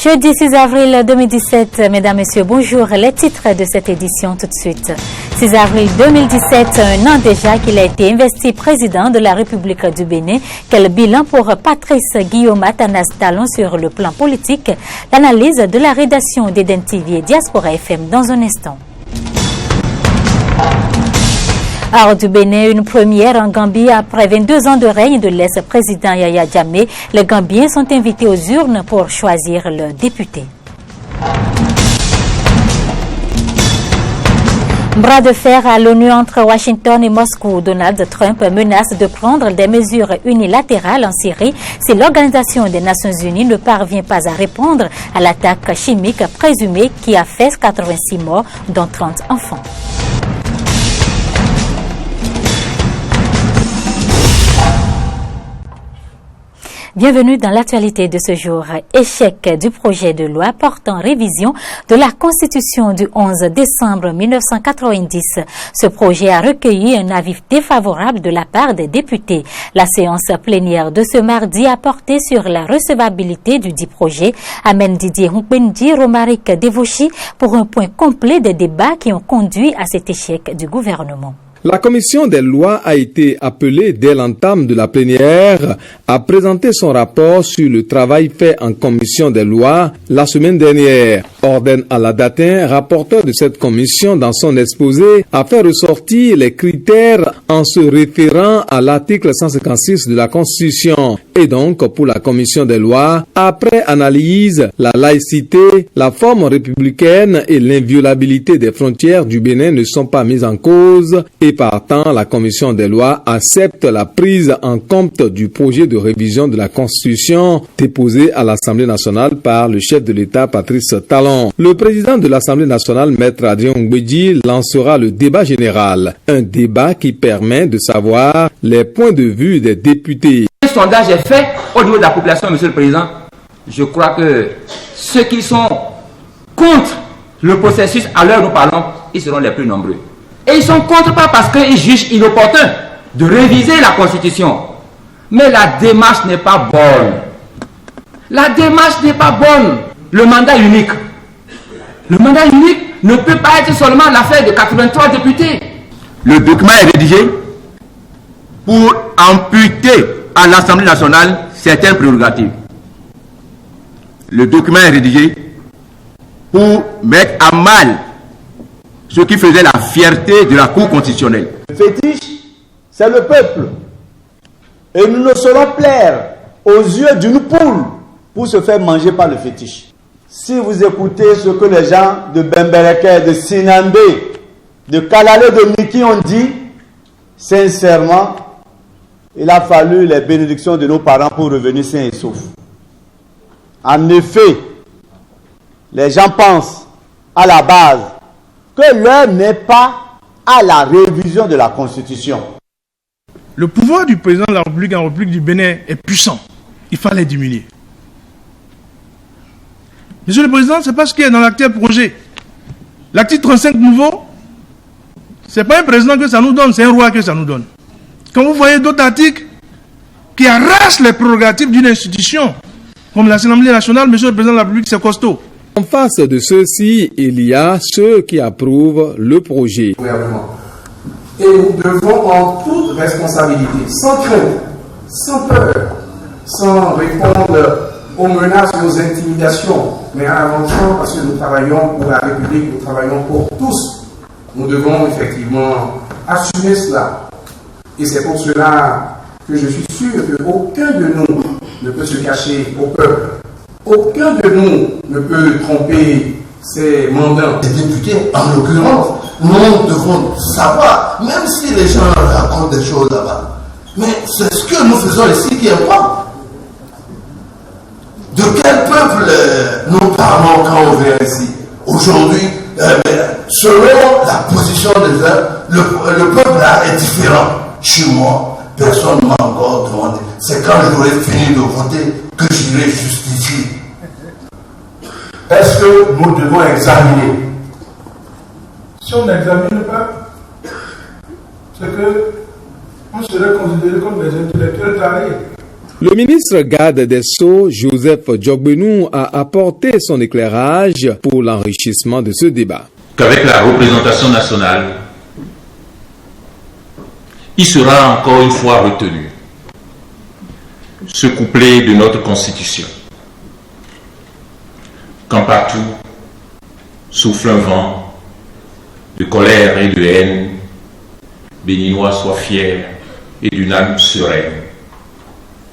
Jeudi 6 avril 2017, mesdames, messieurs, bonjour. Les titres de cette édition tout de suite. 6 avril 2017, un an déjà qu'il a été investi président de la République du Bénin. Quel bilan pour Patrice Guillaume Athanas Talon sur le plan politique? L'analyse de la rédaction d'Eden TV et Diaspora FM dans un instant. Hors du Bénin, une première en Gambie après 22 ans de règne de l'ex-président Yaya Jammeh. Les Gambiens sont invités aux urnes pour choisir leurs députés. Bras de fer à l'ONU entre Washington et Moscou. Donald Trump menace de prendre des mesures unilatérales en Syrie si l'Organisation des Nations Unies ne parvient pas à répondre à l'attaque chimique présumée qui a fait 86 morts, dont 30 enfants. Bienvenue dans l'actualité de ce jour. Échec du projet de loi portant révision de la Constitution du 11 décembre 1990. Ce projet a recueilli un avis défavorable de la part des députés. La séance plénière de ce mardi a porté sur la recevabilité du dit projet. Amène Didier Hunkbendi, Romaric Devoshi pour un point complet des débats qui ont conduit à cet échec du gouvernement. La commission des lois a été appelée dès l'entame de la plénière à présenter son rapport sur le travail fait en commission des lois la semaine dernière. Orden Aladatin, rapporteur de cette commission, dans son exposé, a fait ressortir les critères en se référant à l'article 156 de la Constitution. Et donc, pour la commission des lois, après analyse, la laïcité, la forme républicaine et l'inviolabilité des frontières du Bénin ne sont pas mises en cause et partant, la commission des lois accepte la prise en compte du projet de révision de la Constitution déposé à l'Assemblée nationale par le chef de l'État Patrice Talon. Le président de l'Assemblée nationale, Maître Adrien Hunkbendi, lancera le débat général, un débat qui permet de savoir les points de vue des députés. Un sondage est fait au niveau de la population, Monsieur le Président. Je crois que ceux qui sont contre le processus à l'heure où nous parlons, ils seront les plus nombreux. Et ils sont contre pas parce qu'ils jugent inopportun de réviser la Constitution. Mais la démarche n'est pas bonne. La démarche n'est pas bonne. Le mandat unique. Le mandat unique ne peut pas être seulement l'affaire de 83 députés. Le document est rédigé pour amputer à l'Assemblée nationale certaines prérogatives. Le document est rédigé pour mettre à mal ce qui faisait la fierté de la Cour constitutionnelle. Le fétiche, c'est le peuple. Et nous ne saurons plaire aux yeux d'une poule pour se faire manger par le fétiche. Si vous écoutez ce que les gens de Bembereke, de Sinambé, de Kalale, de Niki ont dit, sincèrement, il a fallu les bénédictions de nos parents pour revenir sains et saufs. En effet, les gens pensent à la base que l'heure n'est pas à la révision de la Constitution. Le pouvoir du président de la République en République du Bénin est puissant. Il fallait diminuer. Monsieur le Président, c'est pas ce qui est dans l'actuel projet. L'article 35 nouveau, c'est pas un président que ça nous donne, c'est un roi que ça nous donne. Quand vous voyez d'autres articles qui arrachent les prérogatives d'une institution, comme l'Assemblée nationale, Monsieur le Président de la République, c'est costaud. En face de ceux-ci, il y a ceux qui approuvent le projet. Et nous devons en toute responsabilité, sans crainte, sans peur, sans répondre aux menaces, aux intimidations, mais en avançant parce que nous travaillons pour la République, nous travaillons pour tous. Nous devons effectivement assumer cela. Et c'est pour cela que je suis sûr qu'aucun de nous ne peut se cacher au peuple. Aucun de nous ne peut tromper ses mandats. Les députés, en l'occurrence, nous devons savoir, même si les gens racontent des choses là-bas, mais c'est ce que nous faisons ici qui importe. De quel peuple nous parlons quand on vient ici? Aujourd'hui, selon la position des uns, le peuple là est différent. Chez moi, personne ne m'a encore demandé. C'est quand j'aurai fini de voter que j'irai justifier. Est-ce que nous devons examiner? Si on n'examine pas, c'est que on serait considéré comme des intellectuels tarés. Le ministre garde des Sceaux, Joseph Djogbenou, a apporté son éclairage pour l'enrichissement de ce débat. Qu'avec la représentation nationale, il sera encore une fois retenu ce couplet de notre Constitution. Quand partout souffle un vent de colère et de haine, Béninois soient fiers et d'une âme sereine,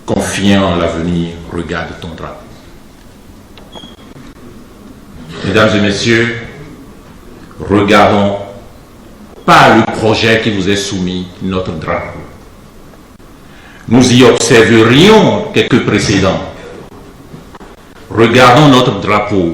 confiant en l'avenir, regarde ton drapeau. Mesdames et messieurs, regardons par le projet qui vous est soumis notre drapeau. Nous y observerions quelques précédents. Regardons notre drapeau.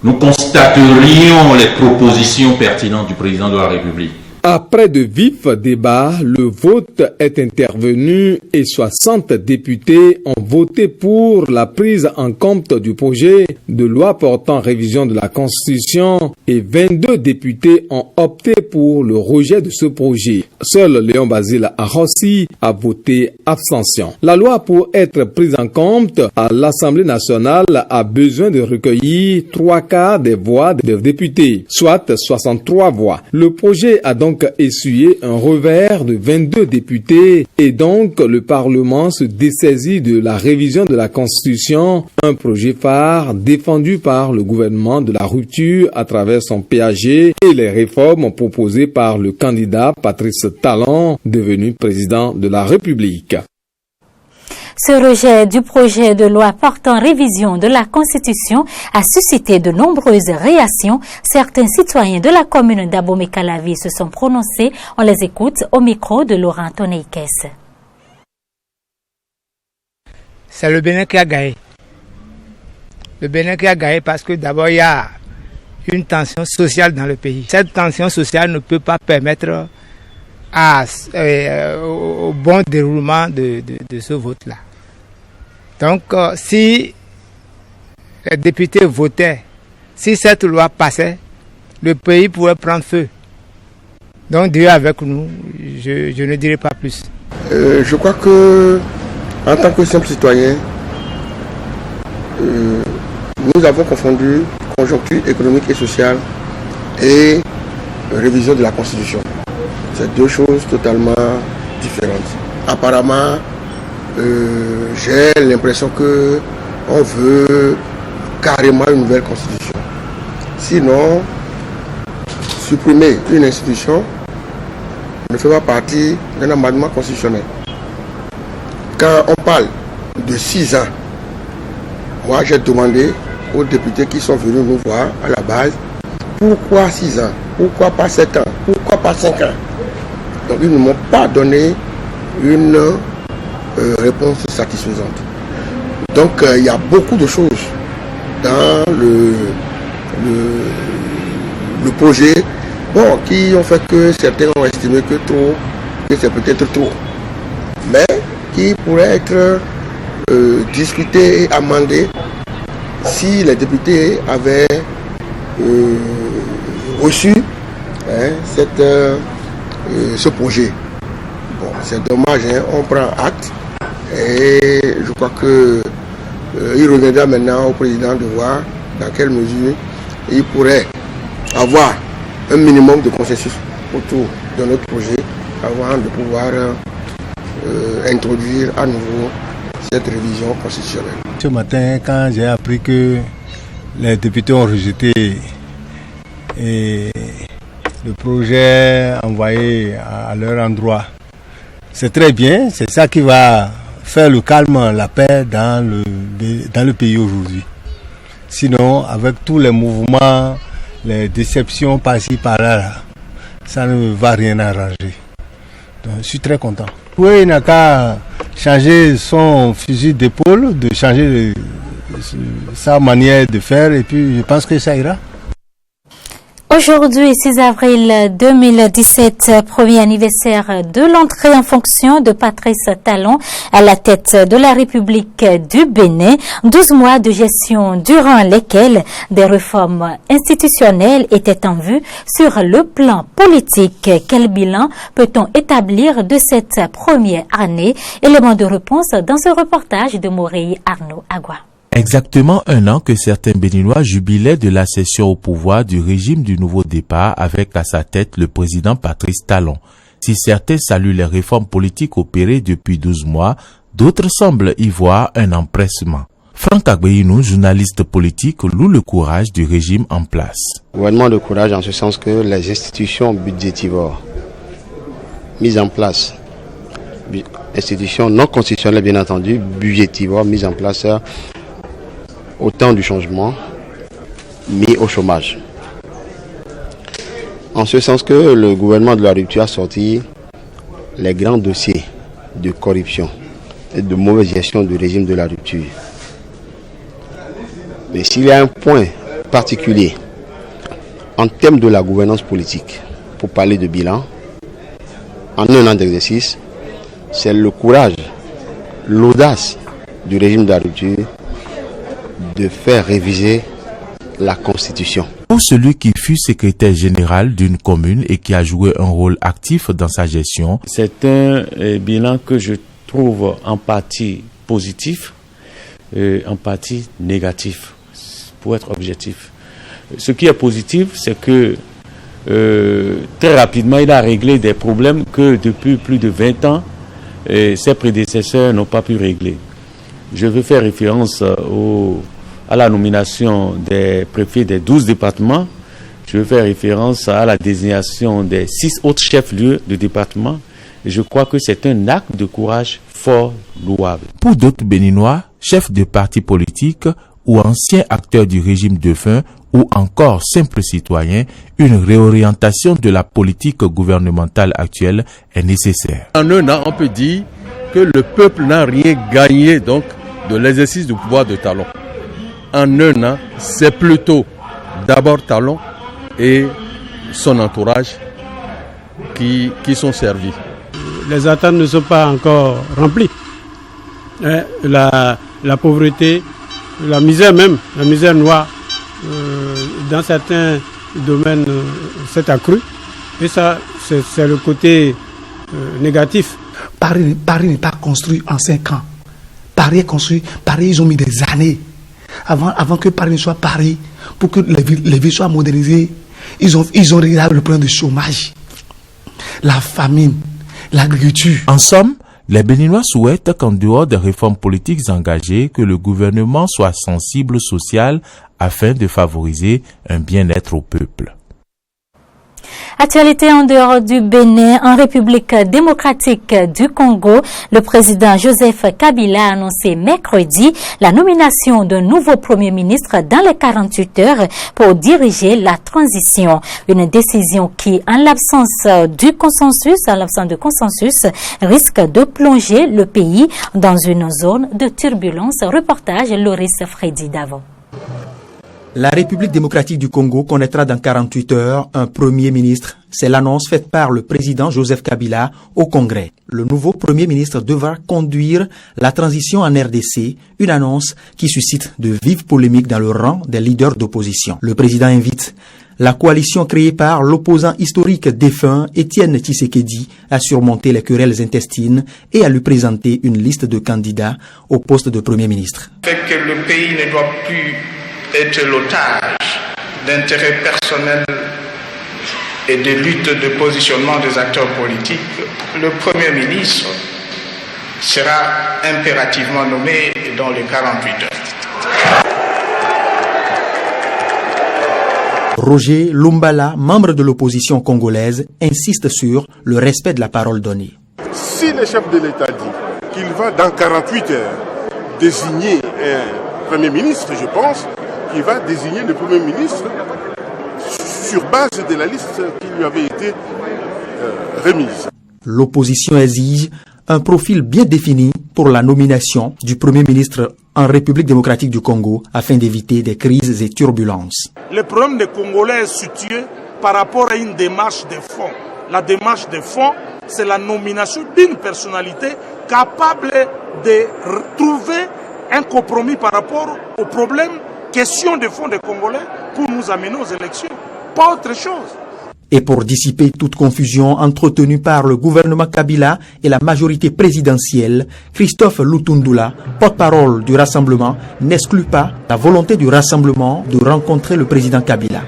Nous constaterions les propositions pertinentes du président de la République. Après de vifs débats, le vote est intervenu et 60 députés ont voté pour la prise en compte du projet de loi portant révision de la Constitution et 22 députés ont opté pour le rejet de ce projet. Seul Léon Basile Arossi a voté abstention. La loi, pour être prise en compte à l'Assemblée nationale, a besoin de recueillir 3/4 des voix des députés, soit 63 voix. Le projet a donc essuyé un revers de 22 députés et donc le Parlement se dessaisit de la révision de la Constitution, un projet phare défendu par le gouvernement de la rupture à travers son PAG et les réformes proposées par le candidat Patrice Talon, devenu président de la République. Ce rejet du projet de loi portant révision de la Constitution a suscité de nombreuses réactions. Certains citoyens de la commune d'Abomey-Calavi se sont prononcés. On les écoute au micro de Laurent Toneikes. C'est le Bénin qui a gagné. Le Bénin qui a gagné parce que d'abord il y a une tension sociale dans le pays. Cette tension sociale ne peut pas permettre au bon déroulement de ce vote-là. Donc, si les députés votaient, si cette loi passait, le pays pourrait prendre feu. Donc, Dieu est avec nous, je ne dirai pas plus. Je crois que, en tant que simple citoyen, nous avons confondu conjoncture économique et sociale et révision de la Constitution. C'est deux choses totalement différentes. Apparemment, j'ai l'impression qu'on veut carrément une nouvelle constitution. Sinon, supprimer une institution ne fait pas partie d'un amendement constitutionnel. Quand on parle de 6 ans, moi j'ai demandé aux députés qui sont venus nous voir à la base, pourquoi 6 ans? Pourquoi pas 7 ans? Pourquoi pas 5 ans? Donc ils ne m'ont pas donné une réponse satisfaisante. Donc il y a beaucoup de choses dans le projet, qui ont fait que certains ont estimé que c'est peut-être trop, mais qui pourraient être discutés et amendés si les députés avaient reçu ce projet. Bon, c'est dommage, on prend acte et je crois que il reviendra maintenant au président de voir dans quelle mesure il pourrait avoir un minimum de consensus autour de notre projet avant de pouvoir introduire à nouveau cette révision constitutionnelle. Ce matin, quand j'ai appris que les députés ont rejeté le projet envoyé à leur endroit, c'est très bien, c'est ça qui va faire le calme, la paix dans le pays aujourd'hui. Sinon, avec tous les mouvements, les déceptions par-ci par-là, ça ne va rien arranger. Donc, je suis très content. Oui, il n'a qu'à changer son fusil d'épaule, de changer sa manière de faire, et puis je pense que ça ira. Aujourd'hui, 6 avril 2017, premier anniversaire de l'entrée en fonction de Patrice Talon à la tête de la République du Bénin. 12 mois de gestion durant lesquels des réformes institutionnelles étaient en vue sur le plan politique. Quel bilan peut-on établir de cette première année? Élément de réponse dans ce reportage de Morey Arnaud Agua. Exactement un an que certains Béninois jubilaient de l'accession au pouvoir du régime du nouveau départ avec à sa tête le président Patrice Talon. Si certains saluent les réformes politiques opérées depuis 12 mois, d'autres semblent y voir un empressement. Franck Agbeinou, journaliste politique, loue le courage du régime en place. Gouvernement de courage en ce sens que les institutions budgétivores mises en place, institutions non constitutionnelles bien entendu, budgétivores mises en place au temps du changement, mis au chômage. En ce sens que le gouvernement de la rupture a sorti les grands dossiers de corruption et de mauvaise gestion du régime de la rupture. Mais s'il y a un point particulier en termes de la gouvernance politique, pour parler de bilan, en un an d'exercice, c'est le courage, l'audace du régime de la rupture de faire réviser la Constitution. Pour celui qui fut secrétaire général d'une commune et qui a joué un rôle actif dans sa gestion, c'est un bilan que je trouve en partie positif, en partie négatif, pour être objectif. Ce qui est positif, c'est que très rapidement, il a réglé des problèmes que depuis plus de 20 ans, ses prédécesseurs n'ont pas pu régler. Je veux faire référence à la nomination des préfets des 12 départements. Je veux faire référence à la désignation des 6 autres chefs-lieux de département. Et je crois que c'est un acte de courage fort louable. Pour d'autres Béninois, chefs de partis politiques ou anciens acteurs du régime défunt ou encore simples citoyens, une réorientation de la politique gouvernementale actuelle est nécessaire. En un an, on peut dire que le peuple n'a rien gagné donc de l'exercice du pouvoir de Talon. En un an, c'est plutôt d'abord Talon et son entourage qui sont servis. Les attentes ne sont pas encore remplies. La pauvreté, la misère même, la misère noire, dans certains domaines s'est accrue. Et ça, c'est le côté négatif. Paris n'est pas construit en 5 ans. Paris est construit, Paris ils ont mis des années. Avant que Paris ne soit Paris, pour que les villes soient modernisées, ils ont réglé le problème du chômage, la famine, l'agriculture. En somme, les Béninois souhaitent qu'en dehors des réformes politiques engagées, que le gouvernement soit sensible au social afin de favoriser un bien-être au peuple. Actualité en dehors du Bénin, en République démocratique du Congo, le président Joseph Kabila a annoncé mercredi la nomination d'un nouveau premier ministre dans les 48 heures pour diriger la transition. Une décision qui, en l'absence de consensus, risque de plonger le pays dans une zone de turbulence. Reportage Loris Freddy Davon. La République démocratique du Congo connaîtra dans 48 heures un premier ministre. C'est l'annonce faite par le président Joseph Kabila au Congrès. Le nouveau premier ministre devra conduire la transition en RDC, une annonce qui suscite de vives polémiques dans le rang des leaders d'opposition. Le président invite la coalition créée par l'opposant historique défunt Étienne Tshisekedi à surmonter les querelles intestines et à lui présenter une liste de candidats au poste de premier ministre. Fait que le pays ne doit plus être l'otage d'intérêts personnels et de lutte de positionnement des acteurs politiques, le Premier ministre sera impérativement nommé dans les 48 heures. Roger Lumbala, membre de l'opposition congolaise, insiste sur le respect de la parole donnée. Si le chef de l'État dit qu'il va dans 48 heures désigner un Premier ministre, je pense qu'il va désigner le Premier ministre sur base de la liste qui lui avait été remise. L'opposition exige un profil bien défini pour la nomination du Premier ministre en République démocratique du Congo afin d'éviter des crises et turbulences. Le problème des Congolais est situé par rapport à une démarche de fond. La démarche de fond, c'est la nomination d'une personnalité capable de trouver un compromis par rapport aux problèmes, questions de fond des Congolais pour nous amener aux élections. Pas autre chose. Et pour dissiper toute confusion entretenue par le gouvernement Kabila et la majorité présidentielle, Christophe Lutundula, porte-parole du Rassemblement, n'exclut pas la volonté du Rassemblement de rencontrer le président Kabila.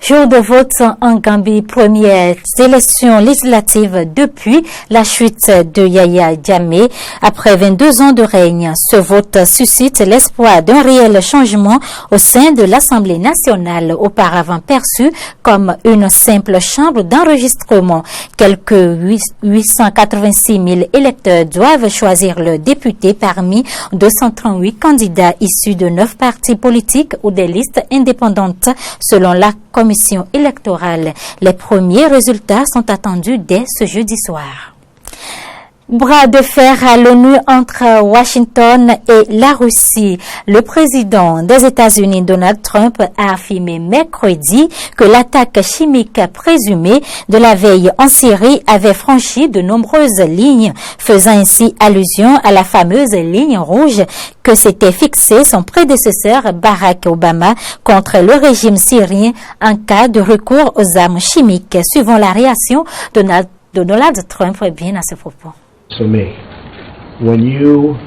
Jour de vote en Gambie, première élection législative depuis la chute de Yaya Jammeh. Après 22 ans de règne, ce vote suscite l'espoir d'un réel changement au sein de l'Assemblée nationale, auparavant perçue comme une simple chambre d'enregistrement. Quelques 886 000 électeurs doivent choisir le député parmi 238 candidats issus de 9 partis politiques ou des listes indépendantes, selon la commission électorale. Les premiers résultats sont attendus dès ce jeudi soir. Bras de fer à l'ONU entre Washington et la Russie. Le président des États-Unis, Donald Trump, a affirmé mercredi que l'attaque chimique présumée de la veille en Syrie avait franchi de nombreuses lignes, faisant ainsi allusion à la fameuse ligne rouge que s'était fixée son prédécesseur Barack Obama contre le régime syrien en cas de recours aux armes chimiques. Suivant la réaction de Donald Trump, bien à ce propos.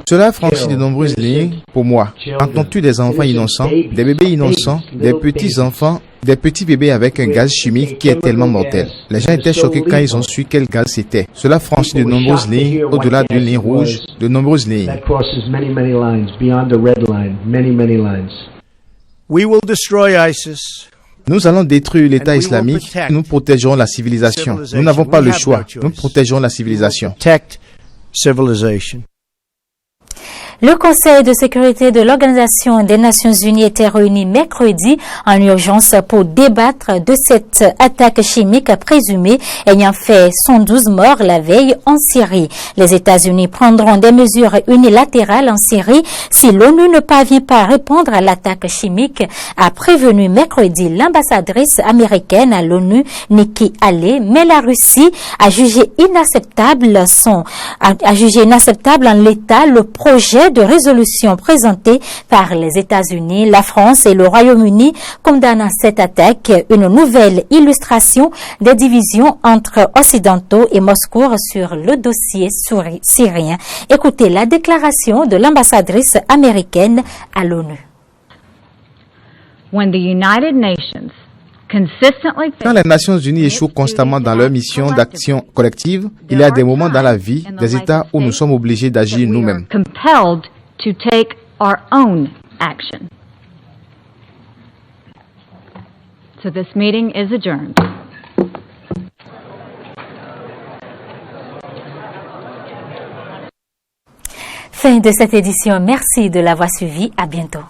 Cela franchit de nombreuses lignes pour moi. Entends-tu des enfants innocents, des bébés innocents, des petits-enfants, des petits bébés avec un gaz chimique qui est tellement mortel? Les gens étaient choqués quand ils ont su quel gaz c'était. Cela franchit de nombreuses lignes, au-delà d'une ligne rouge, de nombreuses lignes. Nous allons détruire l'État islamique, nous protégerons la civilisation. Nous n'avons pas le choix, nous protégerons la civilisation. Le Conseil de sécurité de l'Organisation des Nations Unies était réuni mercredi en urgence pour débattre de cette attaque chimique présumée ayant fait 112 morts la veille en Syrie. Les États-Unis prendront des mesures unilatérales en Syrie si l'ONU ne parvient pas à répondre à l'attaque chimique, a prévenu mercredi l'ambassadrice américaine à l'ONU, Nikki Haley, mais la Russie a jugé inacceptable en l'état le projet de résolution présentée par les États-Unis. La France et le Royaume-Uni condamnent cette attaque, une nouvelle illustration des divisions entre Occidentaux et Moscou sur le dossier syrien. Écoutez la déclaration de l'ambassadrice américaine à l'ONU. Quand les Nations Unies échouent constamment dans leur mission d'action collective, il y a des moments dans la vie des États où nous sommes obligés d'agir nous-mêmes. So this meeting is adjourned. Fin de cette édition. Merci de l'avoir suivi. À bientôt.